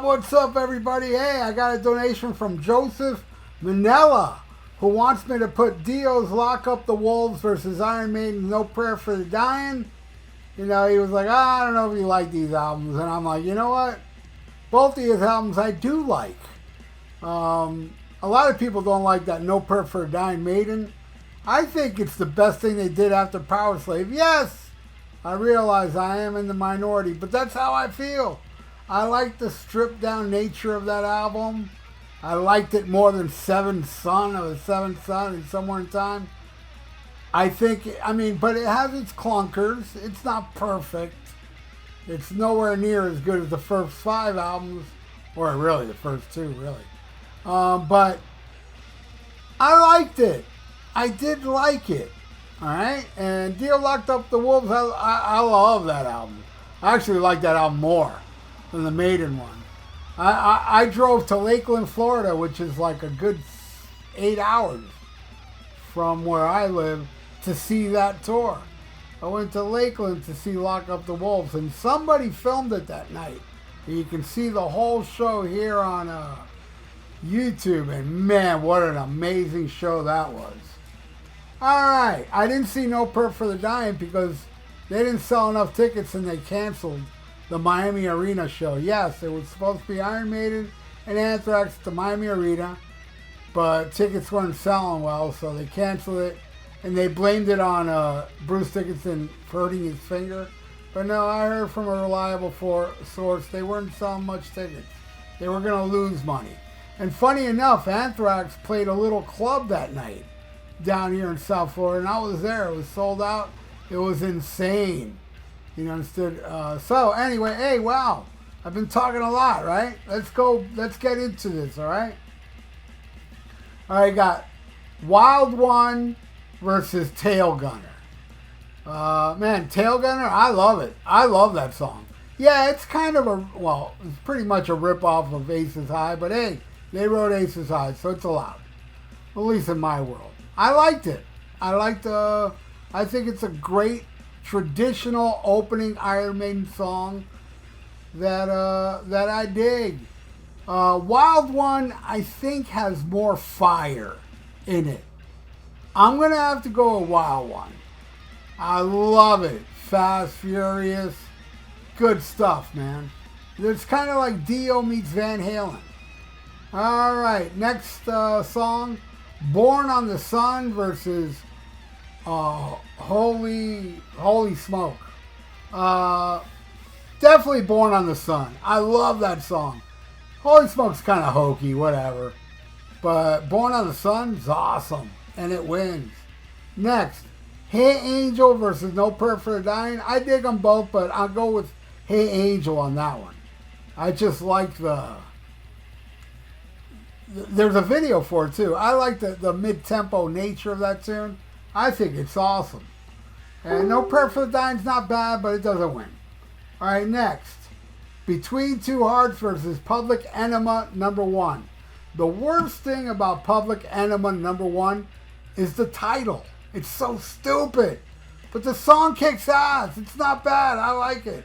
what's up, everybody? Hey, I got a donation from Joseph Manella, who wants me to put Dio's Lock Up the Wolves versus Iron Maiden No Prayer for the Dying. You know, he was like, I don't know if you like these albums. And I'm like, you know what? Both of these albums I do like. A lot of people don't like that No Prayer for the Dying Maiden. I think it's the best thing they did after Power Slave. Yes, I realize I am in the minority, but that's how I feel. I like the stripped down nature of that album. I liked it more than Seventh Son and Somewhere in Time. But it has its clunkers. It's not perfect. It's nowhere near as good as the first 5 albums, or really the first 2, really. But I liked it. I did like it. All right? And Dio Locked Up the Wolves, I love that album. I actually like that album more than the Maiden one. I drove to Lakeland, Florida, which is like a good 8 hours from where I live, to see that tour. I went to Lakeland to see Lock Up the Wolves, and somebody filmed it that night. And you can see the whole show here on YouTube, and man, what an amazing show that was. Alright, I didn't see No Prayer for the Dying because they didn't sell enough tickets and they canceled the Miami Arena show. Yes, it was supposed to be Iron Maiden and Anthrax at the Miami Arena, but tickets weren't selling well, so they canceled it, and they blamed it on Bruce Dickinson for hurting his finger. But no, I heard from a reliable source they weren't selling much tickets. They were going to lose money. And funny enough, Anthrax played a little club that night down here in South Florida, and I was there. It was sold out. It was insane. You understood? So anyway, hey, wow. I've been talking a lot, right? Let's get into this, all right? All right, got Wild One versus Tail Gunner. Man, Tail Gunner, I love it. I love that song. Yeah, it's kind of it's pretty much a rip-off of Aces High, but hey, they wrote Aces High, so it's allowed. At least in my world. I liked it. I think it's a great traditional opening Iron Maiden song that I dig. Wild One, I think, has more fire in it. I'm going to have to go with Wild One. I love it. Fast, furious, good stuff, man. It's kind of like Dio meets Van Halen. All right, next song, Born on the Sun versus Holy Smoke. Definitely Born on the Sun. I love that song. Holy Smoke's kind of hokey, whatever. But Born on the Sun is awesome, and it wins. Next, Hey Angel versus No Prayer for the Dying. I dig them both, but I'll go with Hey Angel on that one. I just like there's a video for it too. I like the mid-tempo nature of that tune. I think it's awesome. And No Prayer for the Dying's not bad, but it doesn't win. All right, next. Between Two Hearts versus Public Enema #1. The worst thing about Public Enema #1 is the title. It's so stupid. But the song kicks ass. It's not bad. I like it.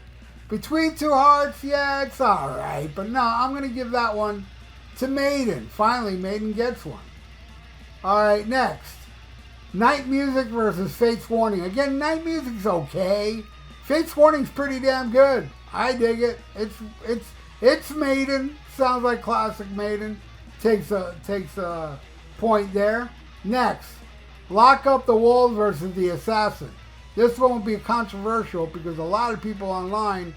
Between Two Hearts, yeah, it's alright. But no, I'm going to give that one to Maiden. Finally, Maiden gets one. Alright, next. Night Music versus Fate's Warning. Again, Night Music's okay. Fate's Warning's pretty damn good. I dig it. It's Maiden. Sounds like classic Maiden. Takes a point there. Next. Lock Up the Wolves versus The Assassin. This one will be controversial because a lot of people online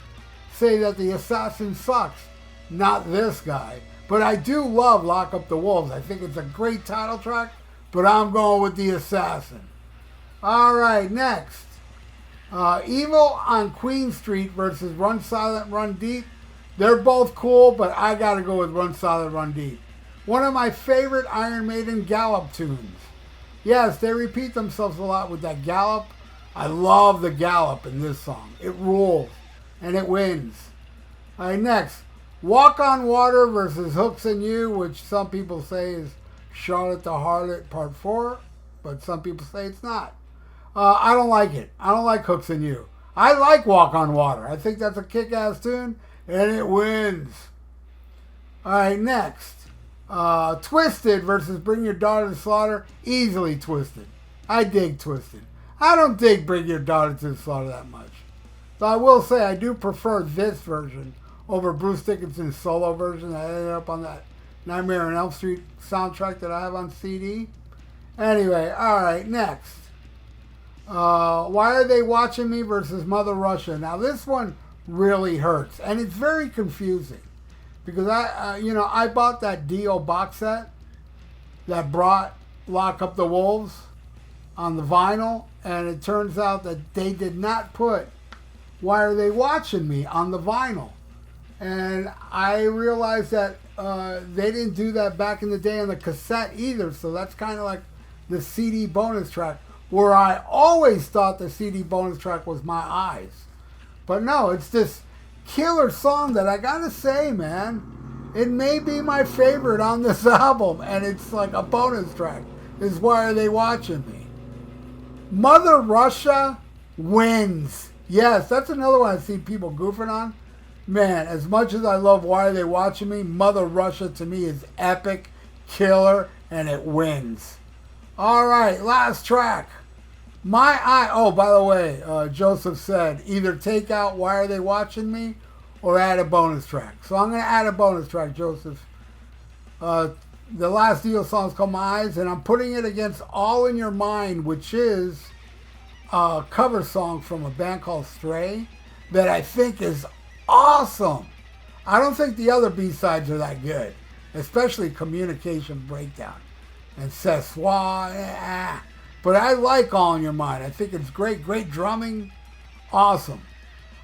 say that The Assassin sucks. Not this guy. But I do love Lock Up the Wolves. I think it's a great title track, but I'm going with The Assassin. Alright, next. Evil on Queen Street versus Run Silent, Run Deep. They're both cool, but I gotta go with Run Silent, Run Deep. One of my favorite Iron Maiden gallop tunes. Yes, they repeat themselves a lot with that gallop. I love the gallop in this song. It rules, and it wins. All right, next. Walk on Water versus Hooks and You, which some people say is Charlotte the Harlot Part 4, but some people say it's not. I don't like it. I don't like Hooks and You. I like Walk on Water. I think that's a kick-ass tune, and it wins. All right, next. Twisted versus Bring Your Daughter to Slaughter. Easily Twisted. I dig Twisted. I don't dig Bring Your Daughter to the Slaughter that much. So I will say I do prefer this version over Bruce Dickinson's solo version that ended up on that Nightmare on Elm Street soundtrack that I have on CD. Anyway, alright, next. Why Are They Watching Me versus Mother Russia. Now this one really hurts. And it's very confusing. Because I bought that Dio box set that brought Lock Up the Wolves on the vinyl. And it turns out that they did not put Why Are They Watching Me on the vinyl. And I realized that they didn't do that back in the day on the cassette either. So that's kind of like the CD bonus track, where I always thought the CD bonus track was My Eyes. But no, it's this killer song that I gotta say, man, it may be my favorite on this album, and it's like a bonus track, is Why Are They Watching Me? Mother Russia wins. Yes, that's another one I see people goofing on. Man, as much as I love Why Are They Watching Me, Mother Russia to me is epic, killer, and it wins. All right, last track. My Eye. Oh, by the way, Joseph said either take out Why Are They Watching Me or add a bonus track. So I'm going to add a bonus track, Joseph. The last Dio song is called My Eyes, and I'm putting it against All in Your Mind, which is a cover song from a band called Stray that I think is awesome. I don't think the other B-sides are that good, especially Communication Breakdown and Ce Soir. But I like All in Your Mind. I think it's great. Great drumming. Awesome.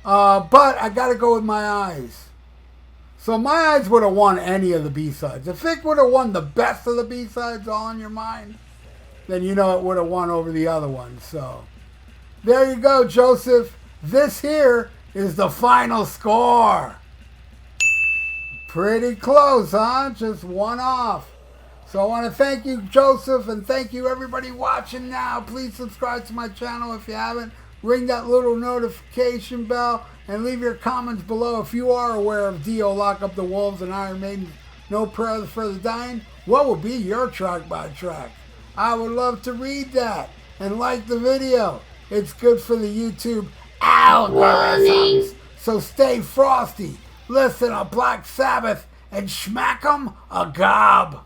But I got to go with My Eyes. So My Eyes would have won any of the B-sides. If it would have won the best of the B-sides, All in Your Mind, then you know it would have won over the other ones. So there you go, Joseph. This here is the final score. Pretty close, huh? Just one off. So I want to thank you, Joseph, and thank you, everybody watching now. Please subscribe to my channel if you haven't. Ring that little notification bell and leave your comments below if you are aware of Dio, Lock Up the Wolves, and Iron Maiden, No Prayer for the Dying. What will be your track by track? I would love to read that. And like the video. It's good for the YouTube algorithms. So stay frosty, listen to Black Sabbath, and smack 'em a gob.